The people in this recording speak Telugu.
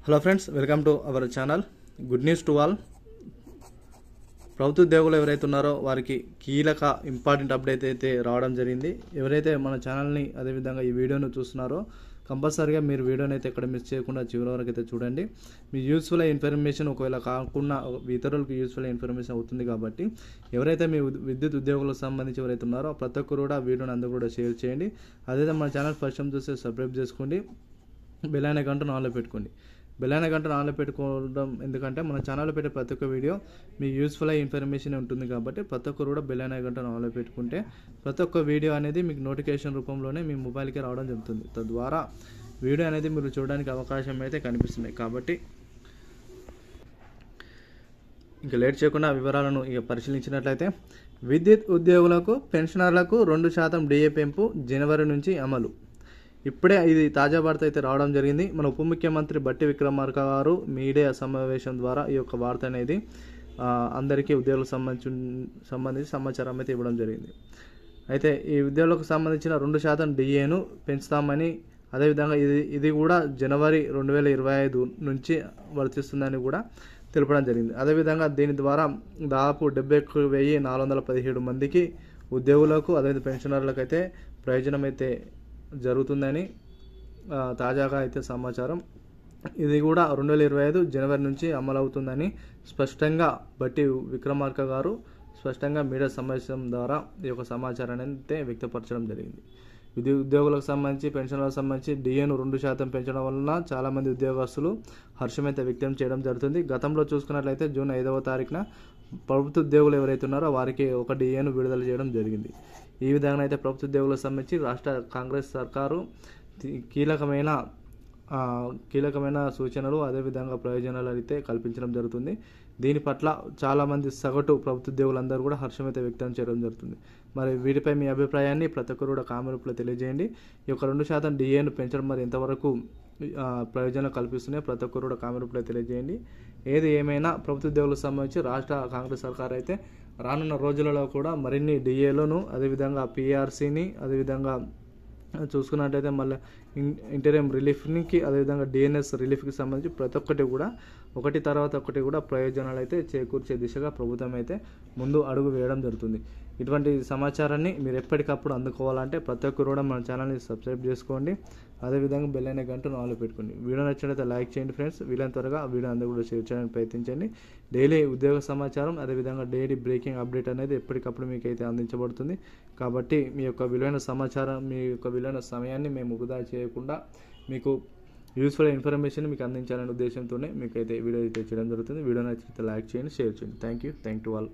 Hello friends, welcome to our channel. Good news to all. ప్రభుత్వ ఉద్యోగులు ఎవరైతే ఉన్నారో వారికి కీలక ఇంపార్టెంట్ అప్డేట్ అయితే రావడం జరిగింది. ఎవరైతే మన ఛానల్ని అదేవిధంగా ఈ వీడియోను చూస్తున్నారో కంపల్సరీగా మీరు వీడియోని అయితే ఎక్కడ మిస్ చేయకుండా చివరి వరకు అయితే చూడండి. మీ యూస్ఫుల్ ఇన్ఫర్మేషన్ ఒకవేళ కాకుండా ఇతరులకు యూస్ఫుల్ ఇన్ఫర్మేషన్ అవుతుంది కాబట్టి ఎవరైతే మీ విద్యుత్ ఉద్యోగులకు సంబంధించి ఎవరైతే ఉన్నారో ప్రతి ఒక్కరు కూడా వీడియోని అందరూ కూడా షేర్ చేయండి. అదేవిధంగా మన ఛానల్ ఫస్ట్ టైం చూస్తే సబ్స్క్రైబ్ చేసుకోండి, బెల్ ఐకాన్ గంటను ఆన్లో పెట్టుకోండి. బెల్ ఐకాన్ గంటను ఆన్లో పెట్టుకోవడం ఎందుకంటే మన ఛానల్లో పెట్టే ప్రతి ఒక్క వీడియో మీ యూస్ఫుల్ ఇన్ఫర్మేషన్ ఉంటుంది కాబట్టి ప్రతి ఒక్కరు కూడా బెల్ ఐకాన్ గంటను ఆన్లో పెట్టుకుంటే ప్రతి ఒక్క వీడియో అనేది మీకు నోటిఫికేషన్ రూపంలోనే మీ మొబైల్కి రావడం జరుగుతుంది. తద్వారా వీడియో అనేది మీరు చూడడానికి అవకాశం అయితే కనిపిస్తున్నాయి. కాబట్టి ఇంకా లేట్ చేయకుండా వివరాలను ఇక పరిశీలించినట్లయితే, విద్యుత్ ఉద్యోగులకు పెన్షనర్లకు 2% డిఏ పెంపు జనవరి నుంచి అమలు. ఇప్పుడే ఇది తాజా వార్త అయితే రావడం జరిగింది. మన ఉప ముఖ్యమంత్రి బట్టి విక్రమార్క గారు మీడియా సమావేశం ద్వారా ఈ యొక్క వార్త అనేది అందరికీ ఉద్యోగులకు సంబంధించి సమాచారం అయితే ఇవ్వడం జరిగింది. అయితే ఈ ఉద్యోగులకు సంబంధించిన 2% డిఏను పెంచుతామని, అదేవిధంగా ఇది కూడా జనవరి 2025 నుంచి వర్తిస్తుందని కూడా తెలపడం జరిగింది. అదేవిధంగా దీని ద్వారా దాదాపు 71,417 మందికి ఉద్యోగులకు అదేవిధంగా పెన్షనర్లకు అయితే ప్రయోజనం అయితే జరుగుతుందని తాజాగా అయితే సమాచారం. ఇది కూడా 2025 జనవరి నుంచి అమలవుతుందని స్పష్టంగా బట్టి విక్రమార్క గారు స్పష్టంగా మీడియా సమావేశం ద్వారా ఈ యొక్క సమాచారాన్ని అయితే వ్యక్తపరచడం జరిగింది. విద్యుత్ ఉద్యోగులకు సంబంధించి పెన్షన్లకు సంబంధించి డిఏను 2% పెంచడం వలన చాలామంది ఉద్యోగస్తులు హర్షమైతే వ్యక్తం చేయడం జరుగుతుంది. గతంలో చూసుకున్నట్లయితే జూన్ 5వ తారీఖున ప్రభుత్వ ఉద్యోగులు ఎవరైతే ఉన్నారో వారికి 1 డిఏను విడుదల చేయడం జరిగింది. ఈ విధంగా అయితే ప్రభుత్వ ఉద్యోగులకు సంబంధించి రాష్ట్ర కాంగ్రెస్ సర్కారు కీలకమైన సూచనలు అదేవిధంగా ప్రయోజనాలు అయితే కల్పించడం జరుగుతుంది. దీని పట్ల చాలామంది సగటు ప్రభుత్వ ఉద్యోగులందరూ కూడా హర్షమైతే వ్యక్తం చేయడం జరుగుతుంది. మరి వీటిపై మీ అభిప్రాయాన్ని ప్రతి ఒక్కరు కూడా కామెంట్ రూపంలో తెలియజేయండి. ఈ యొక్క 2% డిఏను పెంచడం మరి ఎంతవరకు ప్రయోజనం కల్పిస్తున్నాయో ప్రతి ఒక్కరు కూడా కామెంట్ రూపంలో తెలియజేయండి. ఏది ఏమైనా ప్రభుత్వ ఉద్యోగులకు సంబంధించి రాష్ట్ర కాంగ్రెస్ సర్కార్ అయితే రానున్న రోజులలో కూడా మరిన్ని డిఏలను అదేవిధంగా పిఆర్సీని అదేవిధంగా చూసుకున్నట్టయితే మళ్ళీ ఇంటరియం రిలీఫ్కి అదేవిధంగా డిఎన్ఎస్ రిలీఫ్కి సంబంధించి ప్రతి ఒక్కటి కూడా ఒకటి తర్వాత ఒకటి కూడా ప్రయోజనాలు అయితే చేకూర్చే దిశగా ప్రభుత్వం అయితే ముందు అడుగు వేయడం జరుగుతుంది. ఇటువంటి సమాచారాన్ని మీరు ఎప్పటికప్పుడు అందుకోవాలంటే ప్రతి ఒక్కరు కూడా మన ఛానల్ని సబ్స్క్రైబ్ చేసుకోండి, అదేవిధంగా బెల్ ఐకాన్ గంటను ఆన్లో పెట్టుకోండి. వీడియో నచ్చినట్లయితే లైక్ చేయండి ఫ్రెండ్స్. వీలైనంత త్వరగా వీడియో అందరూ కూడా షేర్ చేయడానికి ప్రయత్నించండి. డైలీ ఉద్యోగ సమాచారం అదేవిధంగా డైలీ బ్రేకింగ్ అప్డేట్ అనేది ఎప్పటికప్పుడు మీకు అయితే అందించబడుతుంది. కాబట్టి మీ యొక్క విలువైన సమాచారం మీ యొక్క విలువైన సమయాన్ని మేము వృధా చేయకుండా మీకు యూస్ఫుల్ ఇన్ఫర్మేషన్ మీకు అందించాలనే ఉద్దేశంతోనే మీకు అయితే వీడియో అయితే చేయడం జరుగుతుంది. వీడియో నచ్చితే లైక్ చేయండి, షేర్ చేయండి. Thank you to all.